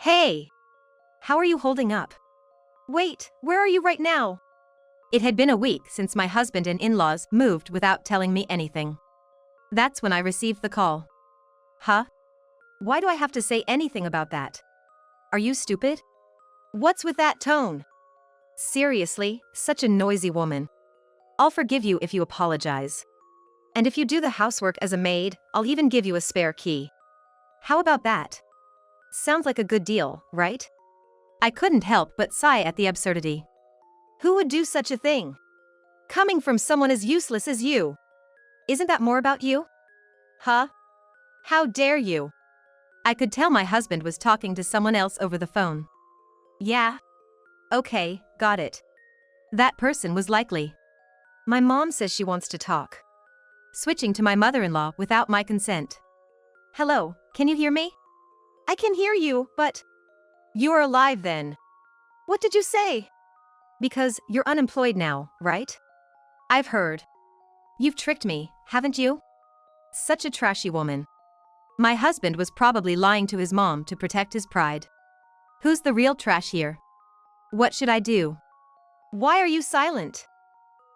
Hey! How are you holding up? Wait, where are you right now? It had been a week since my husband and in-laws moved without telling me anything. That's when I received the call. Huh? Why do I have to say anything about that? Are you stupid? What's with that tone? Seriously, such a noisy woman. I'll forgive you if you apologize. And if you do the housework as a maid, I'll even give you a spare key. How about that? Sounds like a good deal, right? I couldn't help but sigh at the absurdity. Who would do such a thing? Coming from someone as useless as you. Isn't that more about you? Huh? How dare you? I could tell my husband was talking to someone else over the phone. Yeah? Okay, got it. That person was likely. My mom says she wants to talk. Switching to my mother-in-law without my consent. Hello, can you hear me? I can hear you, but... You're alive then. What did you say? Because you're unemployed now, right? I've heard. You've tricked me, haven't you? Such a trashy woman. My husband was probably lying to his mom to protect his pride. Who's the real trash here? What should I do? Why are you silent?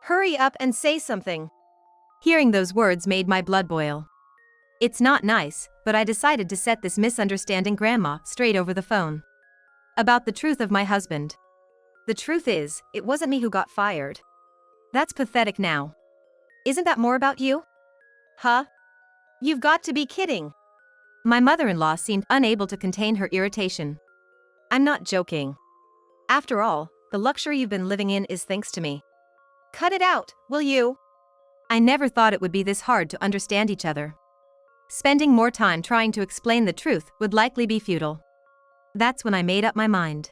Hurry up and say something. Hearing those words made my blood boil. It's not nice, but I decided to set this misunderstanding grandma straight over the phone. About the truth of my husband. The truth is, it wasn't me who got fired. That's pathetic now. Isn't that more about you? Huh? You've got to be kidding. My mother-in-law seemed unable to contain her irritation. I'm not joking. After all, the luxury you've been living in is thanks to me. Cut it out, will you? I never thought it would be this hard to understand each other. Spending more time trying to explain the truth would likely be futile. That's when I made up my mind.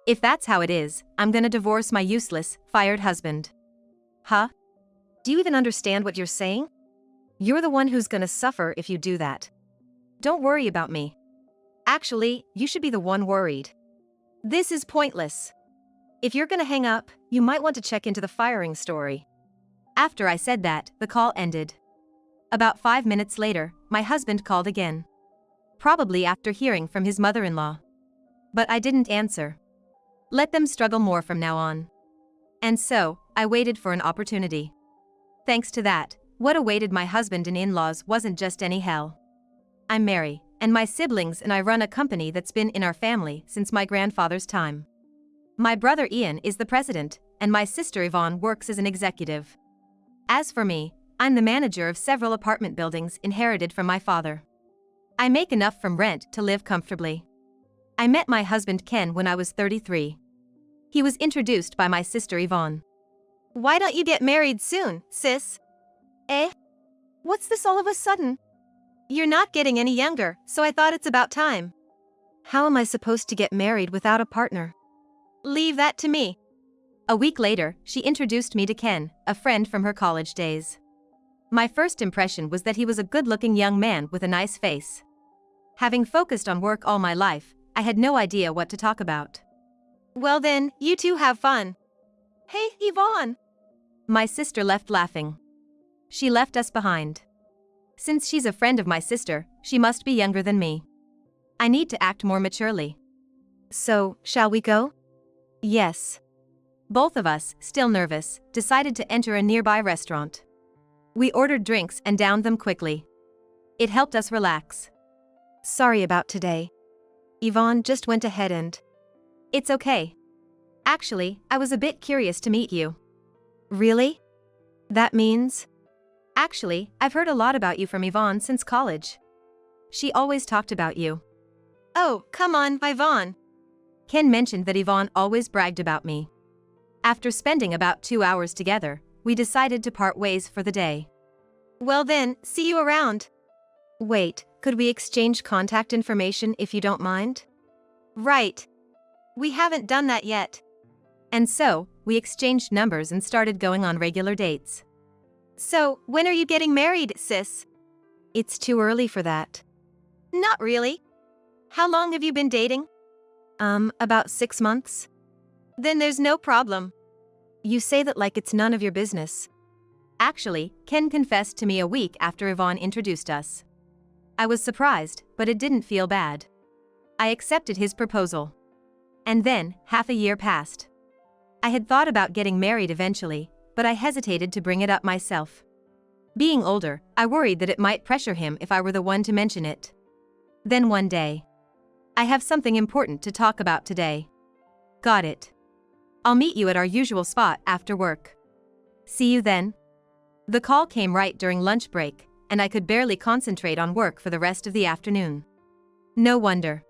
If that's how it is, I'm gonna divorce my useless, fired husband. Huh? Do you even understand what you're saying? You're the one who's gonna suffer if you do that. Don't worry about me. Actually, you should be the one worried. This is pointless. If you're gonna hang up, you might want to check into the firing story. After I said that, the call ended. About 5 minutes later, my husband called again. Probably after hearing from his mother-in-law. But I didn't answer. Let them struggle more from now on. And so, I waited for an opportunity. Thanks to that, what awaited my husband and in-laws wasn't just any hell. I'm Mary, and my siblings and I run a company that's been in our family since my grandfather's time. My brother Ian is the president, and my sister Yvonne works as an executive. As for me, I'm the manager of several apartment buildings inherited from my father. I make enough from rent to live comfortably. I met my husband Ken when I was 33. He was introduced by my sister Yvonne. Why don't you get married soon, sis? Eh? What's this all of a sudden? You're not getting any younger, so I thought it's about time. How am I supposed to get married without a partner? Leave that to me. A week later, she introduced me to Ken, a friend from her college days. My first impression was that he was a good-looking young man with a nice face. Having focused on work all my life, I had no idea what to talk about. Well then, you two have fun. Hey, Yvonne! My sister left laughing. She left us behind. Since she's a friend of my sister, she must be younger than me. I need to act more maturely. So, shall we go? Yes. Both of us, still nervous, decided to enter a nearby restaurant. We ordered drinks and downed them quickly. It helped us relax. Sorry about today. Yvonne just went ahead and... It's okay. Actually, I was a bit curious to meet you. Really? That means... Actually, I've heard a lot about you from Yvonne since college. She always talked about you. Oh, come on, Yvonne. Ken mentioned that Yvonne always bragged about me. After spending about 2 hours together, we decided to part ways for the day. Well then, see you around. Wait, could we exchange contact information if you don't mind? Right. We haven't done that yet. And so, we exchanged numbers and started going on regular dates. So, when are you getting married, sis? It's too early for that. Not really. How long have you been dating? About 6 months. Then there's no problem. You say that like it's none of your business. Actually, Ken confessed to me a week after Yvonne introduced us. I was surprised, but it didn't feel bad. I accepted his proposal. And then, half a year passed. I had thought about getting married eventually, but I hesitated to bring it up myself. Being older, I worried that it might pressure him if I were the one to mention it. Then one day. I have something important to talk about today. Got it. I'll meet you at our usual spot after work. See you then. The call came right during lunch break, and I could barely concentrate on work for the rest of the afternoon. No wonder.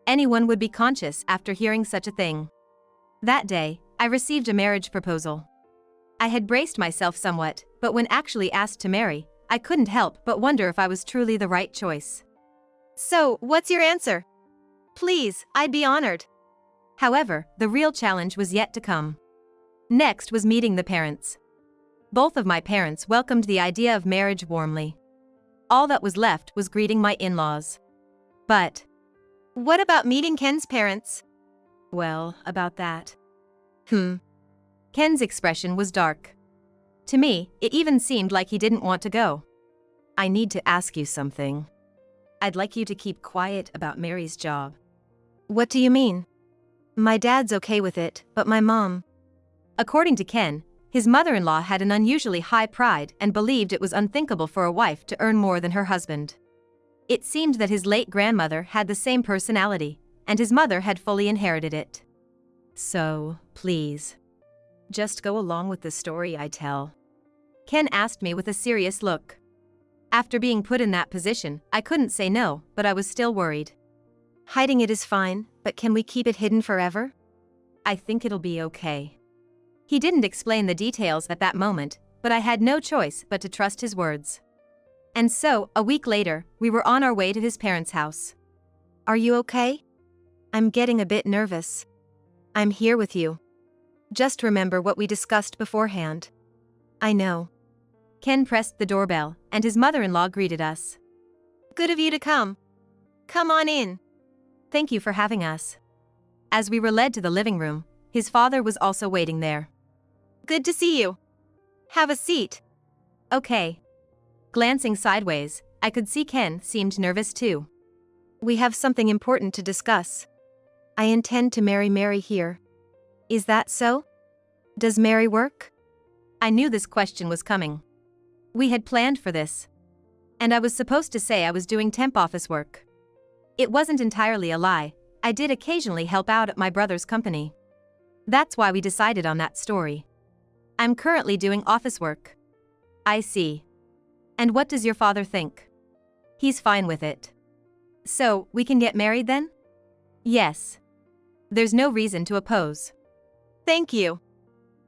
Anyone would be conscious after hearing such a thing. That day, I received a marriage proposal. I had braced myself somewhat, but when actually asked to marry, I couldn't help but wonder if I was truly the right choice. So, what's your answer? Please, I'd be honored. However, the real challenge was yet to come. Next was meeting the parents. Both of my parents welcomed the idea of marriage warmly. All that was left was greeting my in-laws. But what about meeting Ken's parents? Well, about that. Ken's expression was dark. To me, it even seemed like he didn't want to go. I need to ask you something. I'd like you to keep quiet about Mary's job. What do you mean? My dad's okay with it, but my mom. According to Ken, his mother-in-law had an unusually high pride and believed it was unthinkable for a wife to earn more than her husband. It seemed that his late grandmother had the same personality, and his mother had fully inherited it. So, please, just go along with the story I tell. Ken asked me with a serious look. After being put in that position, I couldn't say no, but I was still worried. Hiding it is fine, but can we keep it hidden forever? I think it'll be okay. He didn't explain the details at that moment, but I had no choice but to trust his words. And so, a week later, we were on our way to his parents' house. Are you okay? I'm getting a bit nervous. I'm here with you. Just remember what we discussed beforehand. I know. Ken pressed the doorbell, and his mother-in-law greeted us. Good of you to come. Come on in. Thank you for having us. As we were led to the living room, his father was also waiting there. Good to see you. Have a seat. Okay. Glancing sideways, I could see Ken seemed nervous too. We have something important to discuss. I intend to marry Mary here. Is that so? Does Mary work? I knew this question was coming. We had planned for this. And I was supposed to say I was doing temp office work. It wasn't entirely a lie, I did occasionally help out at my brother's company. That's why we decided on that story. I'm currently doing office work. I see. And what does your father think? He's fine with it. So, we can get married then? Yes. There's no reason to oppose. Thank you.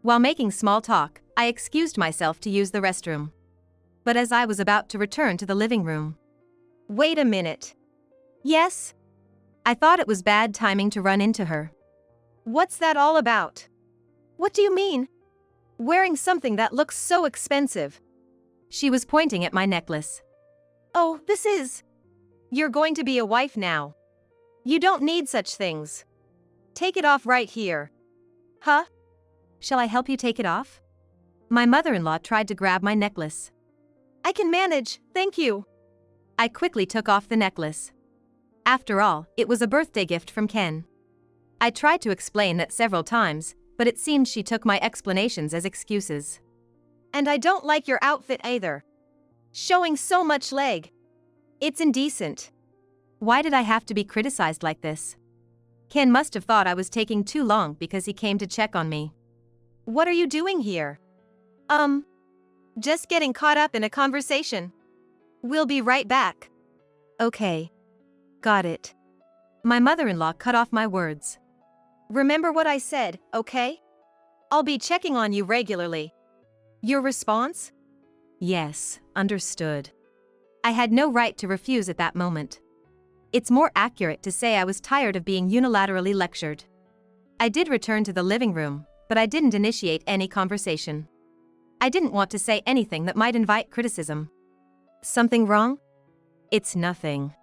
While making small talk, I excused myself to use the restroom. But as I was about to return to the living room. Wait a minute. Yes? I thought it was bad timing to run into her. What's that all about? What do you mean? Wearing something that looks so expensive. She was pointing at my necklace. Oh, this is. You're going to be a wife now. You don't need such things. Take it off right here. Huh? Shall I help you take it off? My mother-in-law tried to grab my necklace. I can manage, thank you. I quickly took off the necklace. After all, it was a birthday gift from Ken. I tried to explain that several times, but it seemed she took my explanations as excuses. And I don't like your outfit either. Showing so much leg. It's indecent. Why did I have to be criticized like this? Ken must have thought I was taking too long because he came to check on me. What are you doing here? Just getting caught up in a conversation. We'll be right back. Okay. Got it. My mother-in-law cut off my words. Remember what I said, okay? I'll be checking on you regularly. Your response? Yes, understood. I had no right to refuse at that moment. It's more accurate to say I was tired of being unilaterally lectured. I did return to the living room, but I didn't initiate any conversation. I didn't want to say anything that might invite criticism. Something wrong? It's nothing.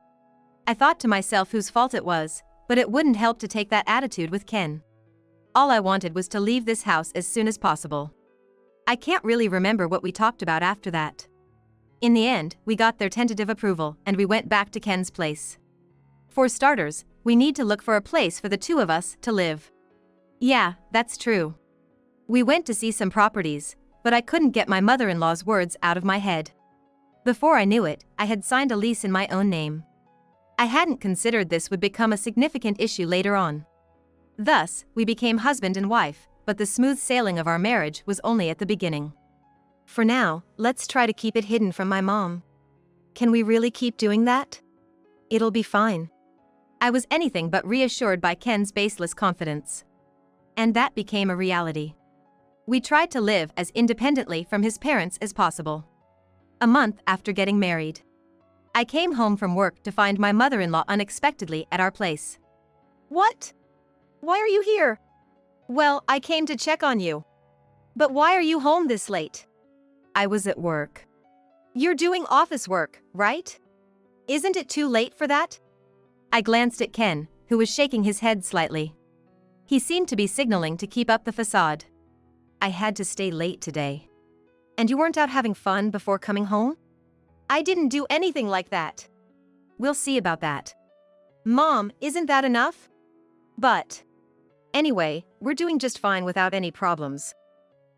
I thought to myself whose fault it was, but it wouldn't help to take that attitude with Ken. All I wanted was to leave this house as soon as possible. I can't really remember what we talked about after that. In the end, we got their tentative approval and we went back to Ken's place. For starters, We need to look for a place for the two of us to live. Yeah, that's true. We went to see some properties, but I couldn't get my mother-in-law's words out of my head. Before I knew it, I had signed a lease in my own name. I hadn't considered this would become a significant issue later on. Thus, we became husband and wife, but the smooth sailing of our marriage was only at the beginning. For now, let's try to keep it hidden from my mom. Can we really keep doing that? It'll be fine. I was anything but reassured by Ken's baseless confidence. And that became a reality. We tried to live as independently from his parents as possible. A month after getting married, I came home from work to find my mother-in-law unexpectedly at our place. What? Why are you here? Well, I came to check on you. But why are you home this late? I was at work. You're doing office work, right? Isn't it too late for that? I glanced at Ken, who was shaking his head slightly. He seemed to be signaling to keep up the facade. I had to stay late today. And you weren't out having fun before coming home? I didn't do anything like that. We'll see about that. Mom, isn't that enough? But anyway, we're doing just fine without any problems.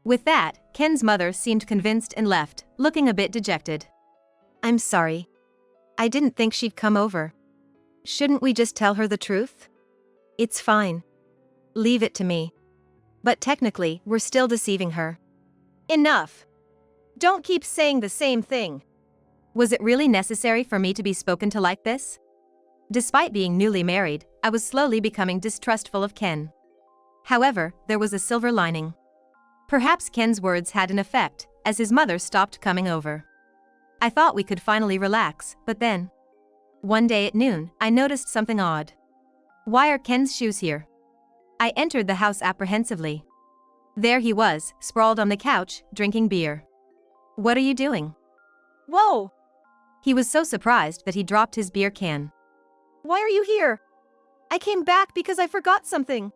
With that, Ken's mother seemed convinced and left, looking a bit dejected. I'm sorry. I didn't think she'd come over. Shouldn't we just tell her the truth? It's fine. Leave it to me. But technically, we're still deceiving her. Enough. Don't keep saying the same thing. Was it really necessary for me to be spoken to like this? Despite being newly married, I was slowly becoming distrustful of Ken. However, there was a silver lining. Perhaps Ken's words had an effect, as his mother stopped coming over. I thought we could finally relax, but then, one day at noon, I noticed something odd. Why are Ken's shoes here? I entered the house apprehensively. There he was, sprawled on the couch, drinking beer. What are you doing? Whoa! He was so surprised that he dropped his beer can. Why are you here? I came back because I forgot something.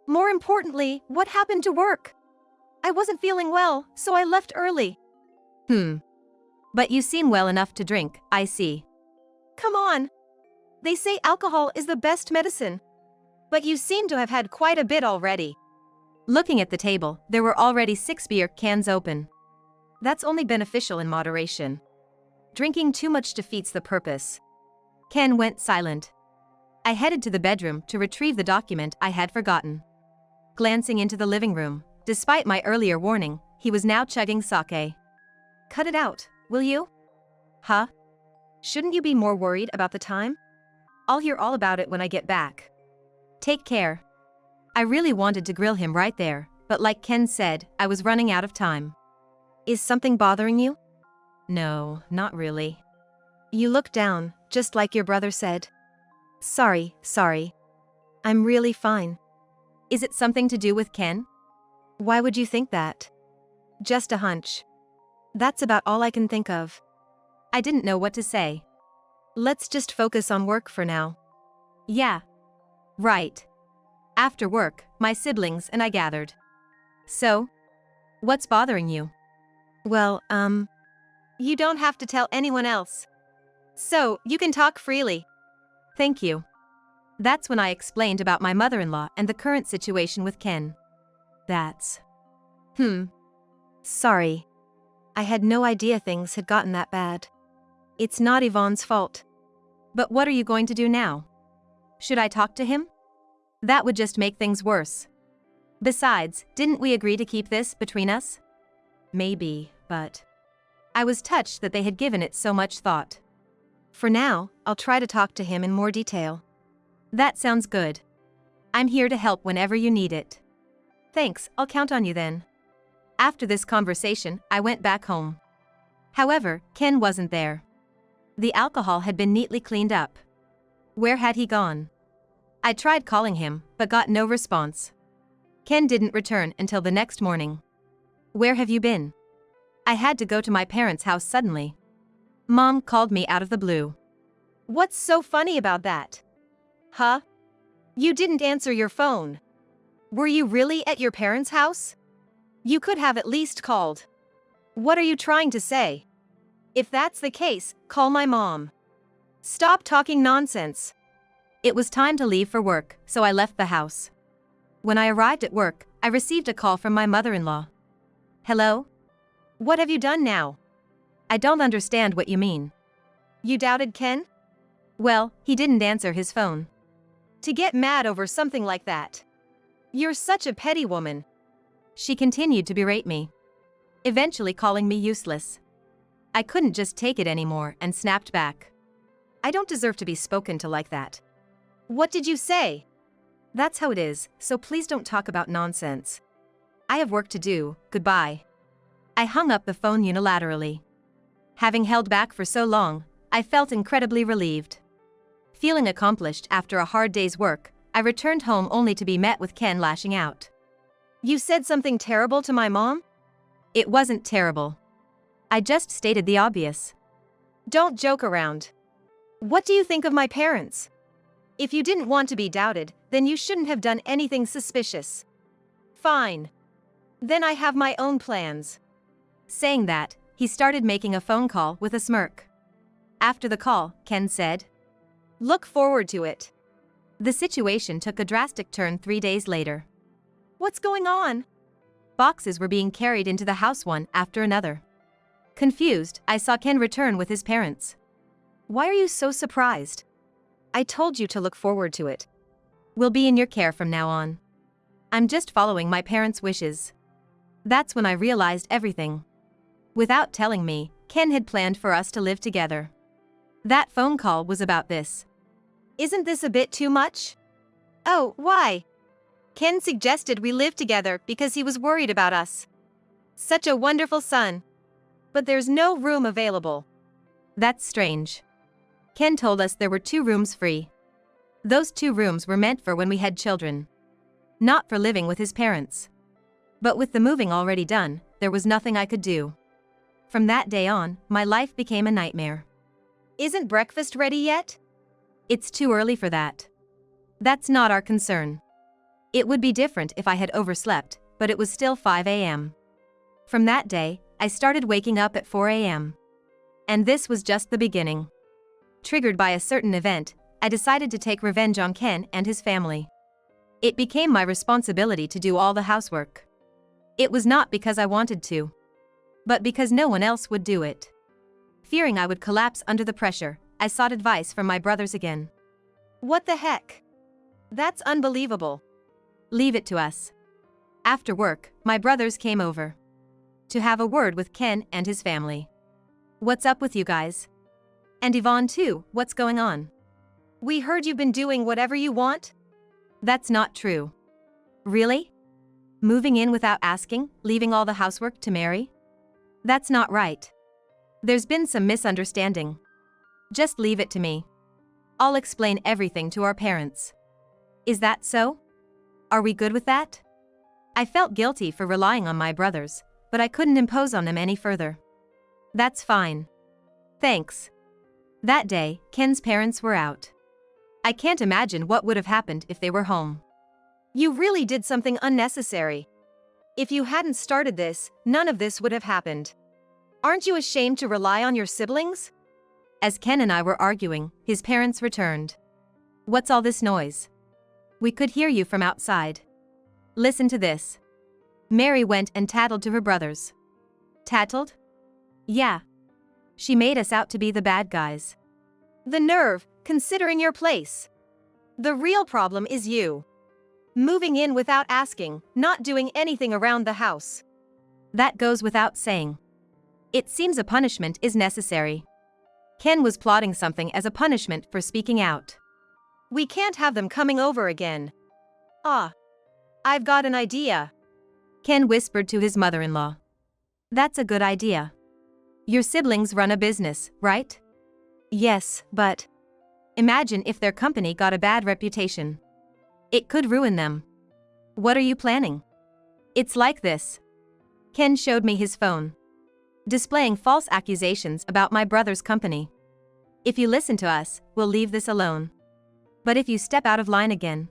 More importantly, what happened to work? I wasn't feeling well, so I left early. But you seem well enough to drink, I see. Come on. They say alcohol is the best medicine. But you seem to have had quite a bit already. Looking at the table, there were already 6 beer cans open. That's only beneficial in moderation. Drinking too much defeats the purpose. Ken went silent. I headed to the bedroom to retrieve the document I had forgotten. Glancing into the living room, despite my earlier warning, he was now chugging sake. Cut it out, will you? Huh? Shouldn't you be more worried about the time? I'll hear all about it when I get back. Take care. I really wanted to grill him right there, but like Ken said, I was running out of time. Is something bothering you? No, not really. You look down, just like your brother said. Sorry. I'm really fine. Is it something to do with Ken? Why would you think that? Just a hunch. That's about all I can think of. I didn't know what to say. Let's just focus on work for now. Yeah. Right. After work, my siblings and I gathered. So, what's bothering you? Well, you don't have to tell anyone else. So, you can talk freely. Thank you. That's when I explained about my mother-in-law and the current situation with Ken. That's... Sorry. I had no idea things had gotten that bad. It's not Yvonne's fault. But what are you going to do now? Should I talk to him? That would just make things worse. Besides, didn't we agree to keep this between us? Maybe, but... I was touched that they had given it so much thought. For now, I'll try to talk to him in more detail. That sounds good. I'm here to help whenever you need it. Thanks, I'll count on you then. After this conversation, I went back home. However, Ken wasn't there. The alcohol had been neatly cleaned up. Where had he gone? I tried calling him, but got no response. Ken didn't return until the next morning. Where have you been? I had to go to my parents' house suddenly. Mom called me out of the blue. What's so funny about that? Huh? You didn't answer your phone. Were you really at your parents' house? You could have at least called. What are you trying to say? If that's the case, call my mom. Stop talking nonsense. It was time to leave for work, so I left the house. When I arrived at work, I received a call from my mother-in-law. Hello? What have you done now? I don't understand what you mean. You doubted Ken? Well, he didn't answer his phone. To get mad over something like that. You're such a petty woman. She continued to berate me, eventually calling me useless. I couldn't just take it anymore and snapped back. I don't deserve to be spoken to like that. What did you say? That's how it is, so please don't talk about nonsense. I have work to do, goodbye. I hung up the phone unilaterally. Having held back for so long, I felt incredibly relieved. Feeling accomplished after a hard day's work, I returned home only to be met with Ken lashing out. You said something terrible to my mom? It wasn't terrible. I just stated the obvious. Don't joke around. What do you think of my parents? If you didn't want to be doubted, then you shouldn't have done anything suspicious. Fine. Then I have my own plans. Saying that, he started making a phone call with a smirk. After the call, Ken said, "Look forward to it." The situation took a drastic turn 3 days later. What's going on? Boxes were being carried into the house one after another. Confused, I saw Ken return with his parents. Why are you so surprised? I told you to look forward to it. We'll be in your care from now on. I'm just following my parents' wishes. That's when I realized everything. Without telling me, Ken had planned for us to live together. That phone call was about this. Isn't this a bit too much? Oh, why? Ken suggested we live together because he was worried about us. Such a wonderful son. But there's no room available. That's strange. Ken told us there were 2 rooms free. Those 2 rooms were meant for when we had children. Not for living with his parents. But with the moving already done, there was nothing I could do. From that day on, my life became a nightmare. Isn't breakfast ready yet? It's too early for that. That's not our concern. It would be different if I had overslept, but it was still 5 a.m. From that day, I started waking up at 4 a.m. And this was just the beginning. Triggered by a certain event, I decided to take revenge on Ken and his family. It became my responsibility to do all the housework. It was not because I wanted to, but because no one else would do it. Fearing I would collapse under the pressure, I sought advice from my brothers again. What the heck? That's unbelievable. Leave it to us. After work, my brothers came over to have a word with Ken and his family. What's up with you guys? And Yvonne too, what's going on? We heard you've been doing whatever you want? That's not true. Really? Moving in without asking, leaving all the housework to Mary? That's not right. There's been some misunderstanding. Just leave it to me. I'll explain everything to our parents. Is that so? Are we good with that? I felt guilty for relying on my brothers, but I couldn't impose on them any further. That's fine. Thanks. That day, Ken's parents were out. I can't imagine what would have happened if they were home. You really did something unnecessary. If you hadn't started this, none of this would have happened. Aren't you ashamed to rely on your siblings? As Ken and I were arguing, his parents returned. What's all this noise? We could hear you from outside. Listen to this. Mary went and tattled to her brothers. Tattled? Yeah. She made us out to be the bad guys. The nerve, considering your place. The real problem is you. Moving in without asking, not doing anything around the house. That goes without saying. It seems a punishment is necessary. Ken was plotting something as a punishment for speaking out. We can't have them coming over again. Ah. I've got an idea. Ken whispered to his mother-in-law. That's a good idea. Your siblings run a business, right? Yes, but imagine if their company got a bad reputation. It could ruin them. What are you planning? It's like this. Ken showed me his phone, displaying false accusations about my brother's company. If you listen to us, we'll leave this alone. But if you step out of line again,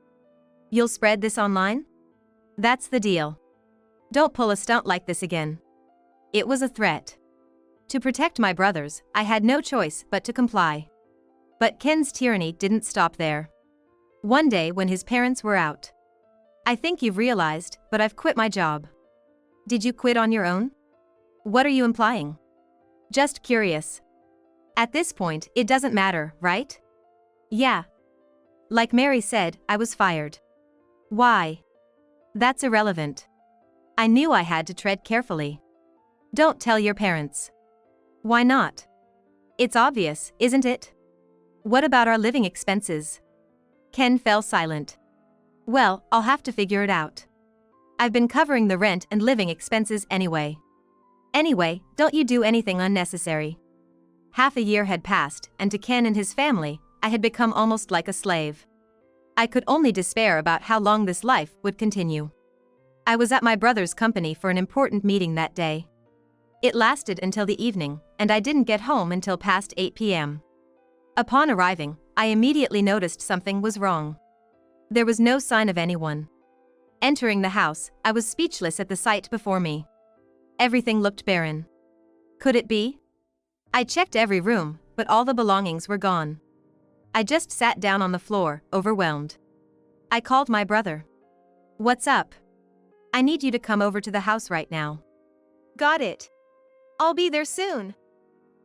you'll spread this online? That's the deal. Don't pull a stunt like this again. It was a threat. To protect my brothers, I had no choice but to comply. But Ken's tyranny didn't stop there. One day when his parents were out. I think you've realized, but I've quit my job. Did you quit on your own? What are you implying? Just curious. At this point, it doesn't matter, right? Yeah. Like Mary said, I was fired. Why? That's irrelevant. I knew I had to tread carefully. Don't tell your parents. Why not? It's obvious, isn't it? What about our living expenses? Ken fell silent. Well, I'll have to figure it out. I've been covering the rent and living expenses anyway. Anyway, don't you do anything unnecessary. Half a year had passed, and to Ken and his family, I had become almost like a slave. I could only despair about how long this life would continue. I was at my brother's company for an important meeting that day. It lasted until the evening, and I didn't get home until past 8 p.m. Upon arriving, I immediately noticed something was wrong. There was no sign of anyone. Entering the house, I was speechless at the sight before me. Everything looked barren. Could it be? I checked every room, but all the belongings were gone. I just sat down on the floor, overwhelmed. I called my brother. What's up? I need you to come over to the house right now. Got it. I'll be there soon.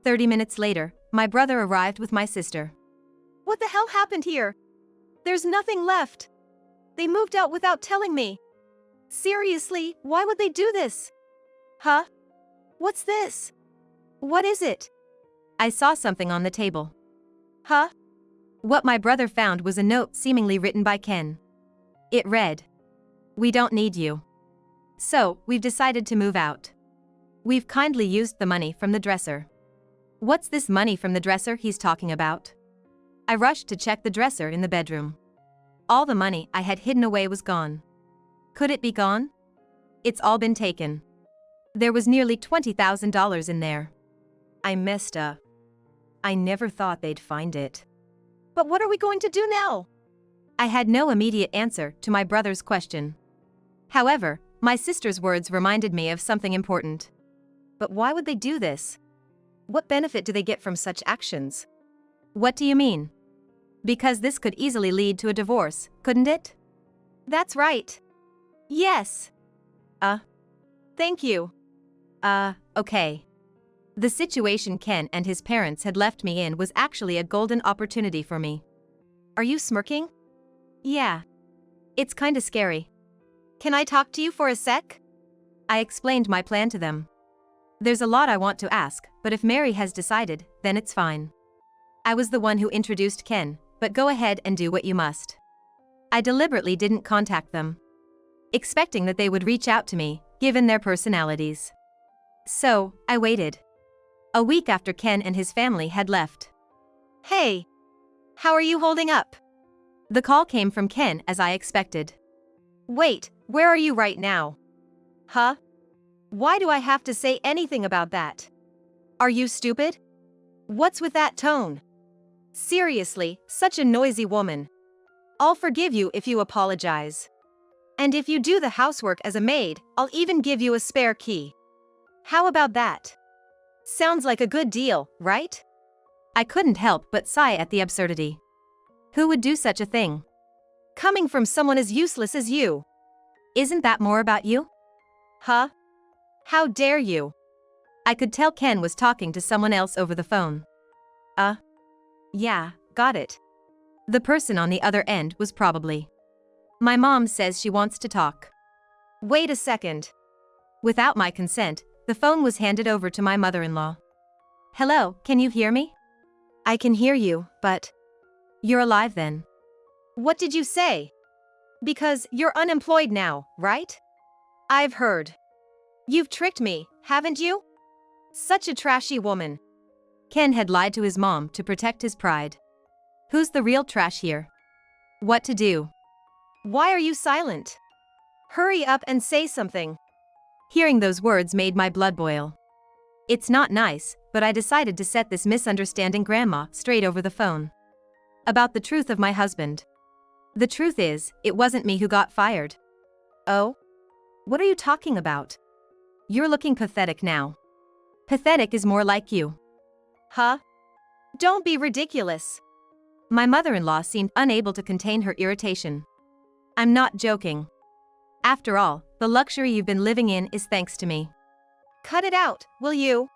30 minutes later, my brother arrived with my sister. What the hell happened here? There's nothing left. They moved out without telling me. Seriously, why would they do this? Huh? What's this? What is it? I saw something on the table. Huh? What my brother found was a note seemingly written by Ken. It read, "We don't need you. So, we've decided to move out. We've kindly used the money from the dresser." What's this money from the dresser he's talking about? I rushed to check the dresser in the bedroom. All the money I had hidden away was gone. Could it be gone? It's all been taken. There was nearly $20,000 in there. I messed up. I never thought they'd find it. But what are we going to do now? I had no immediate answer to my brother's question. However, my sister's words reminded me of something important. But why would they do this? What benefit do they get from such actions? What do you mean? Because this could easily lead to a divorce, couldn't it? That's right. Yes. Thank you. Okay. The situation Ken and his parents had left me in was actually a golden opportunity for me. Are you smirking? Yeah. It's kinda scary. Can I talk to you for a sec? I explained my plan to them. There's a lot I want to ask, but if Mary has decided, then it's fine. I was the one who introduced Ken, but go ahead and do what you must. I deliberately didn't contact them, expecting that they would reach out to me, given their personalities. So, I waited. A week after Ken and his family had left. Hey! How are you holding up? The call came from Ken as I expected. Wait, where are you right now? Huh? Why do I have to say anything about that? Are you stupid? What's with that tone? Seriously, such a noisy woman. I'll forgive you if you apologize. And if you do the housework as a maid, I'll even give you a spare key. How about that? Sounds like a good deal, right? I couldn't help but sigh at the absurdity. Who would do such a thing? Coming from someone as useless as you. Isn't that more about you? Huh? How dare you? I could tell Ken was talking to someone else over the phone. Yeah, got it. The person on the other end was probably. My mom says she wants to talk. Wait a second. Without my consent, the phone was handed over to my mother-in-law. Hello, can you hear me? I can hear you, but... You're alive then. What did you say? Because you're unemployed now, right? I've heard. You've tricked me, haven't you? Such a trashy woman. Ken had lied to his mom to protect his pride. Who's the real trash here? What to do? Why are you silent? Hurry up and say something. Hearing those words made my blood boil. It's not nice, but I decided to set this misunderstanding grandma straight over the phone. About the truth of my husband. The truth is, it wasn't me who got fired. Oh? What are you talking about? You're looking pathetic now. Pathetic is more like you. Huh? Don't be ridiculous. My mother-in-law seemed unable to contain her irritation. I'm not joking. After all, the luxury you've been living in is thanks to me. Cut it out, will you?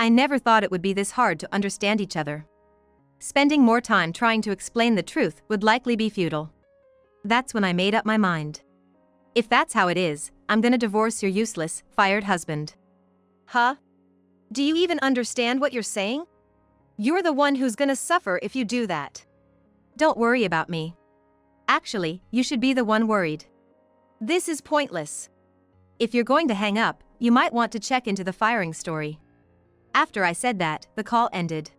I never thought it would be this hard to understand each other. Spending more time trying to explain the truth would likely be futile. That's when I made up my mind. If that's how it is, I'm gonna divorce your useless, fired husband. Huh? Do you even understand what you're saying? You're the one who's gonna suffer if you do that. Don't worry about me. Actually, you should be the one worried. This is pointless. If you're going to hang up, you might want to check into the firing story. After I said that, the call ended.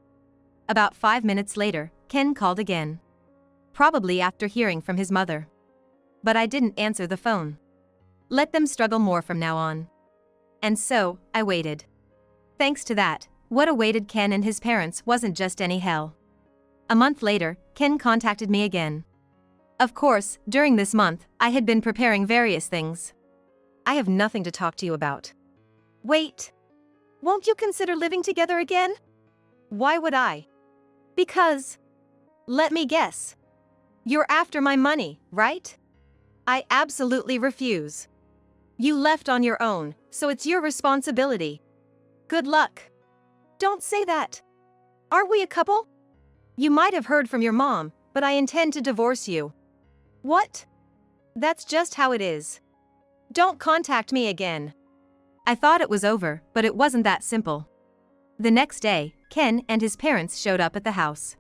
About 5 minutes later, Ken called again. Probably after hearing from his mother. But I didn't answer the phone. Let them struggle more from now on. And so, I waited. Thanks to that, what awaited Ken and his parents wasn't just any hell. A month later, Ken contacted me again. Of course, during this month, I had been preparing various things. I have nothing to talk to you about. Wait. Won't you consider living together again? Why would I? Because. Let me guess. You're after my money, right? I absolutely refuse. You left on your own, so it's your responsibility. Good luck. Don't say that. Aren't we a couple? You might have heard from your mom, but I intend to divorce you. What? That's just how it is. Don't contact me again. I thought it was over, but it wasn't that simple. The next day, Ken and his parents showed up at the house.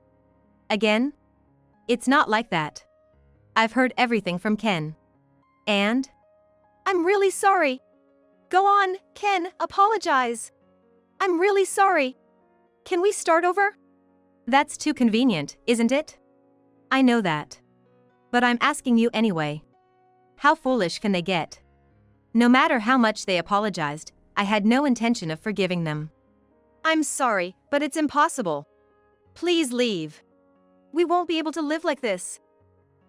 Again? It's not like that. I've heard everything from Ken. And? I'm really sorry. Go on, Ken, apologize. I'm really sorry. Can we start over? That's too convenient, isn't it? I know that. But I'm asking you anyway. How foolish can they get? No matter how much they apologized, I had no intention of forgiving them. I'm sorry, but it's impossible. Please leave. We won't be able to live like this.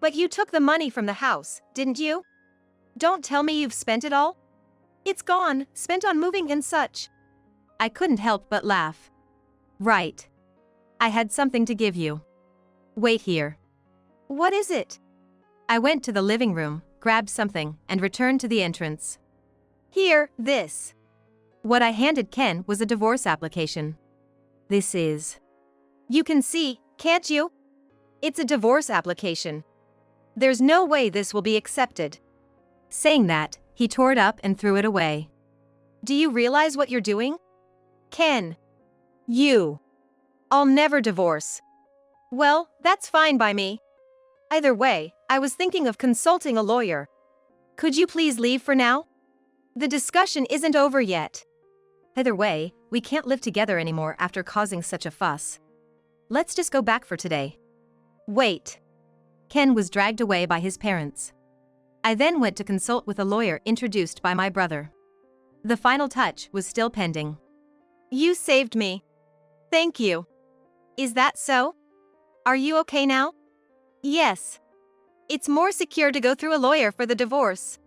But you took the money from the house, didn't you? Don't tell me you've spent it all. It's gone, spent on moving and such. I couldn't help but laugh. Right. I had something to give you. Wait here. What is it? I went to the living room, grabbed something, and returned to the entrance. Here, this. What I handed Ken was a divorce application. This is. You can see, can't you? It's a divorce application. There's no way this will be accepted. Saying that, he tore it up and threw it away. Do you realize what you're doing? Ken. You. I'll never divorce. Well, that's fine by me. Either way, I was thinking of consulting a lawyer. Could you please leave for now? The discussion isn't over yet. Either way, we can't live together anymore after causing such a fuss. Let's just go back for today. Wait. Ken was dragged away by his parents. I then went to consult with a lawyer introduced by my brother. The final touch was still pending. You saved me. Thank you. Is that so? Are you okay now? Yes. It's more secure to go through a lawyer for the divorce.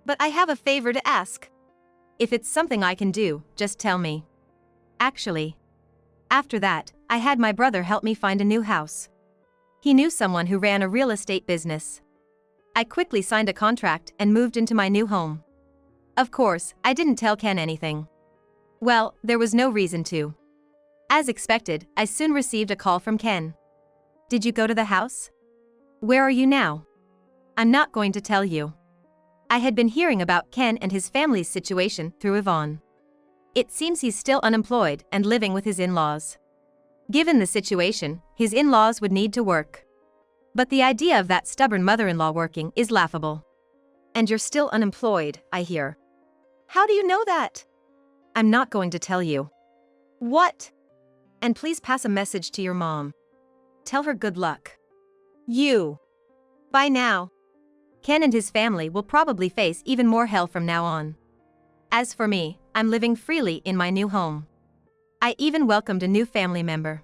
But I have a favor to ask. If it's something I can do, just tell me. Actually. After that, I had my brother help me find a new house. He knew someone who ran a real estate business. I quickly signed a contract and moved into my new home. Of course, I didn't tell Ken anything. Well, there was no reason to. As expected, I soon received a call from Ken. Did you go to the house? Where are you now? I'm not going to tell you. I had been hearing about Ken and his family's situation through Yvonne. It seems he's still unemployed and living with his in-laws. Given the situation, his in-laws would need to work. But the idea of that stubborn mother-in-law working is laughable. And you're still unemployed, I hear. How do you know that? I'm not going to tell you. What? And please pass a message to your mom. Tell her good luck. You. Bye now. Ken and his family will probably face even more hell from now on. As for me, I'm living freely in my new home. I even welcomed a new family member.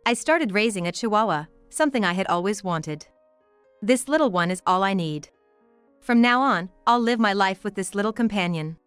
I started raising a Chihuahua, something I had always wanted. This little one is all I need. From now on, I'll live my life with this little companion.